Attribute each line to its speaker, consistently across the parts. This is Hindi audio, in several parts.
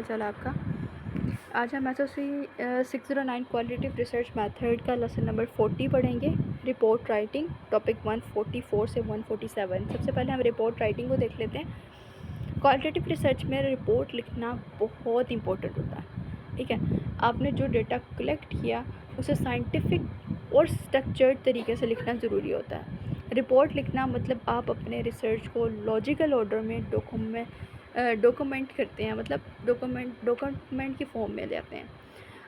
Speaker 1: हाल चाल है आपका। आज हम एसओसी 609 क्वालिटेटिव रिसर्च मेथड का लेसन नंबर 40 पढ़ेंगे। रिपोर्ट राइटिंग, टॉपिक 144 से 147। सबसे पहले हम रिपोर्ट राइटिंग को देख लेते हैं। क्वालिटेटिव रिसर्च में रिपोर्ट लिखना बहुत इंपॉर्टेंट होता है। ठीक है, आपने जो डेटा कलेक्ट किया उसे साइंटिफिक और स्ट्रक्चर्ड तरीके से लिखना ज़रूरी होता है। रिपोर्ट लिखना मतलब आप अपने रिसर्च को लॉजिकल ऑर्डर में डॉक्यूमेंट करते हैं, मतलब डॉक्यूमेंट की फॉर्म में लेते हैं।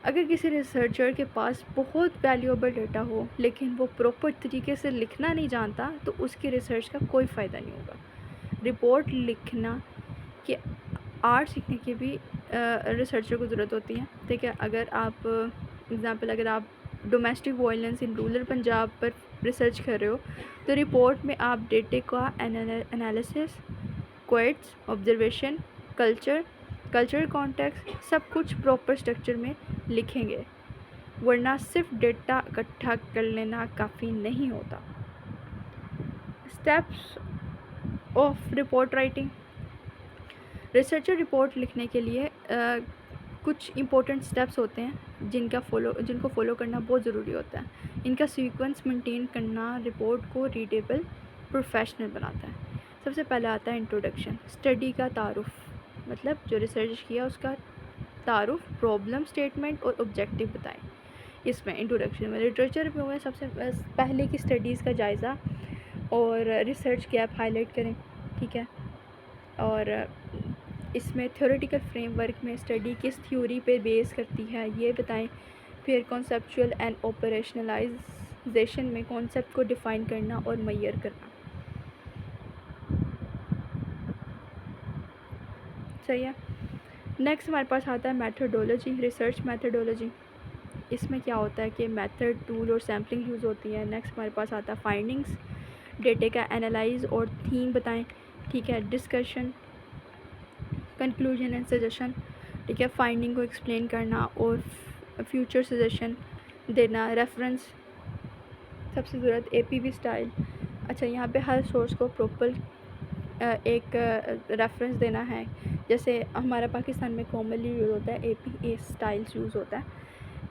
Speaker 1: अगर किसी रिसर्चर के पास बहुत वैल्यूएबल डेटा हो लेकिन वो प्रॉपर तरीके से लिखना नहीं जानता तो उसकी रिसर्च का कोई फ़ायदा नहीं होगा। रिपोर्ट लिखना के आर्ट सीखने की भी रिसर्चर को ज़रूरत होती है। ठीक है, अगर आप domestic violence in rural Punjab पर रिसर्च कर रहे हो तो रिपोर्ट में आप डेटे का analysis, quotes, observation, culture context सब कुछ प्रॉपर स्ट्रक्चर में लिखेंगे, वरना सिर्फ डेटा इकट्ठा कर लेना काफ़ी नहीं होता। Steps of report writing. Researcher report लिखने के लिए कुछ इम्पोर्टेंट स्टेप्स होते हैं जिनको फॉलो करना बहुत ज़रूरी होता है। इनका सीक्वेंस मेंटेन करना रिपोर्ट को रीडेबल, प्रोफेशनल बनाता है। सबसे पहले आता है इंट्रोडक्शन, स्टडी का तारुफ, मतलब जो रिसर्च किया उसका तारुफ, प्रॉब्लम स्टेटमेंट और ऑब्जेक्टिव बताएं। इसमें इंट्रोडक्शन में लिटरेचर रिव्यू में सबसे पहले की स्टडीज़ का जायज़ा और रिसर्च गैप हाईलाइट करें। ठीक है, और इसमें थ्योरेटिकल फ्रेमवर्क में स्टडी किस थ्योरी पे बेस करती है ये बताएं। फिर कॉन्सेप्चुअल एंड ऑपरेशनलाइजेशन में कॉन्सेप्ट को डिफ़ाइन करना और मेजर करना। सही है। नेक्स्ट हमारे पास आता है मैथडोलॉजी, रिसर्च मैथडोलॉजी। इसमें क्या होता है कि मेथड, टूल और सैम्पलिंग यूज़ होती है। नेक्स्ट हमारे पास आता है फाइंडिंग्स, डेटे का एनालाइज और थीम बताएं। ठीक है, डिस्कशन, कंक्लूजन एंड सजेशन। ठीक है, फाइंडिंग को एक्सप्लेन करना और फ्यूचर सजेशन देना। रेफरेंस सबसे ज़रूरत, एपीवी स्टाइल। अच्छा, यहाँ पे हर सोर्स को प्रॉपर एक रेफरेंस देना है। जैसे हमारा पाकिस्तान में कॉमनली यूज़ होता है एपीए स्टाइल्स यूज़ होता है,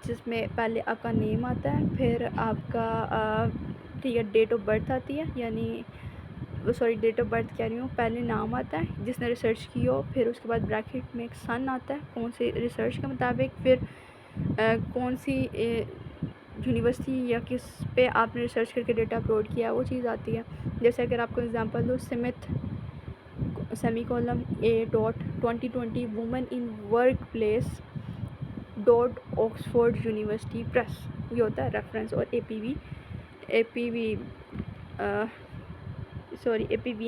Speaker 1: जिसमें पहले आपका नेम आता है, फिर आपका ठीक है डेट ऑफ बर्थ आती है, यानी डेट ऑफ बर्थ कह रही हूँ, पहले नाम आता है जिसने रिसर्च की हो, फिर उसके बाद ब्रैकेट में एक सन आता है कौन सी रिसर्च के मुताबिक, फिर कौन सी यूनिवर्सिटी या किस पे आपने रिसर्च करके डेटा अपलोड किया वो चीज़ आती है। जैसे अगर आपको एग्जांपल दो, Smith (A.2020 women in work place Oxford university press), ये होता है रेफरेंस। और एपीवी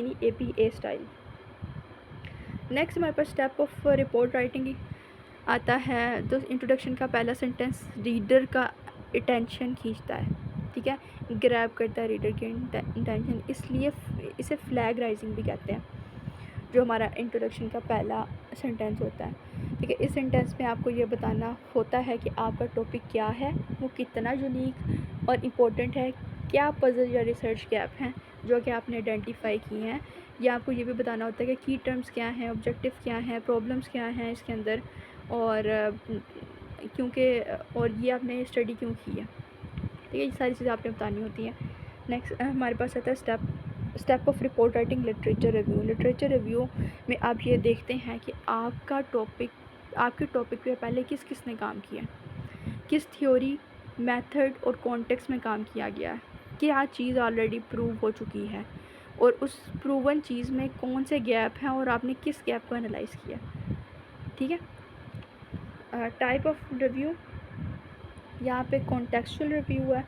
Speaker 1: नहीं, एपीए स्टाइल। नेक्स्ट हमारे पास स्टेप ऑफ रिपोर्ट राइटिंग आता है। तो इंट्रोडक्शन का पहला सेंटेंस रीडर का अटेंशन खींचता है। ठीक है, ग्रैब करता है रीडर की अटेंशन, इसलिए इसे फ्लैग राइजिंग भी कहते हैं, जो हमारा इंट्रोडक्शन का पहला सेंटेंस होता है। ठीक है, इस सेंटेंस में आपको ये बताना होता है कि आपका टॉपिक क्या है, वो कितना यूनिक और इम्पोर्टेंट है, क्या पजल या रिसर्च गैप हैं जो कि आपने आइडेंटिफाई किए हैं, या आपको ये भी बताना होता है कि की टर्म्स क्या हैं, ऑब्जेक्टिव क्या हैं, प्रॉब्लम्स क्या हैं इसके अंदर, और और ये आपने स्टडी क्यों की है। ठीक है, ये सारी चीज़ें आपने बतानी होती हैं। नेक्स्ट हमारे पास आता है step of report writing, literature review. Literature review में आप ये देखते हैं कि आपके टॉपिक पे पहले किसने काम किया, किस थ्योरी, मेथड और कॉन्टेक्स्ट में काम किया गया है, क्या चीज़ ऑलरेडी प्रूव हो चुकी है और उस प्रूवन चीज़ में कौन से गैप हैं और आपने किस गैप को एनालाइज किया। ठीक है, टाइप ऑफ रिव्यू, यहाँ पे कॉन्टेक्चुअल रिव्यू है,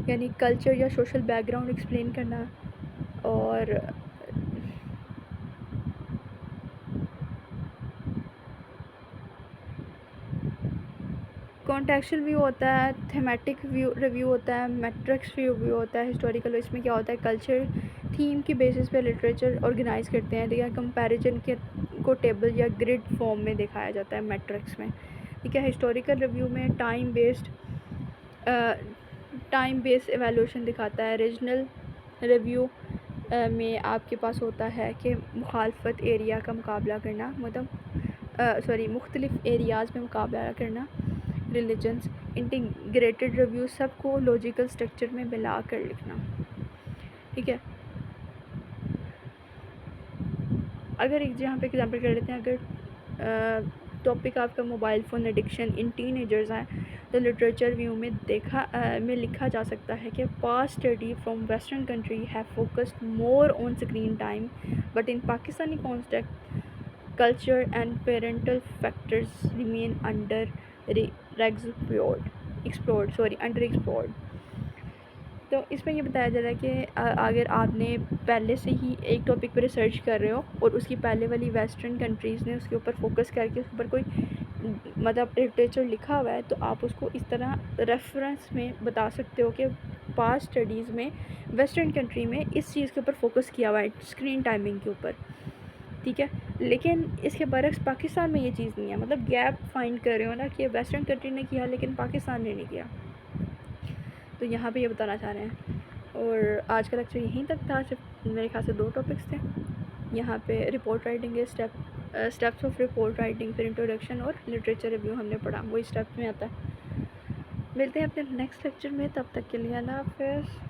Speaker 1: यानी कल्चर या सोशल बैकग्राउंड एक्सप्लेन करना, और कॉन्टेक्चुअल व्यू होता है, थेमेटिक रिव्यू होता है, मैट्रिक्स रिव्यू होता है, हिस्टोरिकल। इसमें क्या होता है, कल्चर थीम की बेसिस पे लिटरेचर ऑर्गेनाइज करते हैं। ठीक है, कंपैरिजन के को टेबल या ग्रिड फॉर्म में दिखाया जाता है मैट्रिक्स में। ठीक है, हिस्टोरिकल रिव्यू में टाइम बेस्ड एवेल्यूशन दिखाता है। रीजनल रिव्यू में आपके पास होता है कि मुखालफत एरिया का मुकाबला करना, मतलब मुख्तलिफ़ एरियाज़ में मुकाबला करना, रिलीजन्स, इंटीग्रेटेड रिव्यू, सबको लॉजिकल स्ट्रक्चर में मिला कर लिखना। ठीक है, अगर एक यहाँ पे एग्जांपल कर लेते हैं, अगर टॉपिक आपका mobile phone addiction in teenagers हैं, तो लिटरेचर व्यू में लिखा जा सकता है कि past study from western country have focused more on screen time, but in Pakistani context culture and parental factors remain underexplored। तो इसमें ये बताया जा रहा है कि अगर आपने पहले से ही एक टॉपिक पर रिसर्च कर रहे हो और उसकी पहले वाली वेस्टर्न कंट्रीज़ ने उसके ऊपर फोकस करके उसके ऊपर कोई मतलब लिटरेचर लिखा हुआ है, तो आप उसको इस तरह रेफरेंस में बता सकते हो कि पास्ट स्टडीज़ में वेस्टर्न कंट्री में इस चीज़ के ऊपर फोकस किया हुआ है, स्क्रीन टाइमिंग के ऊपर। ठीक है, लेकिन इसके बरक्स पाकिस्तान में ये चीज़ नहीं है, मतलब गैप फाइंड कर रहे हो ना कि वेस्टर्न कंट्री ने किया लेकिन पाकिस्तान ने नहीं किया, तो यहाँ पे ये बताना चाह रहे हैं। और आज का लेक्चर यहीं तक था, सिर्फ मेरे ख्याल से 2 टॉपिक्स थे। यहाँ पे रिपोर्ट राइटिंग के स्टेप्स ऑफ रिपोर्ट राइटिंग, फिर इंट्रोडक्शन और लिटरेचर रिव्यू हमने पढ़ा, वही स्टेप्स में आता है। मिलते हैं अपने नेक्स्ट लेक्चर में, तब तक के लिए अल्लाह हाफ़िज़।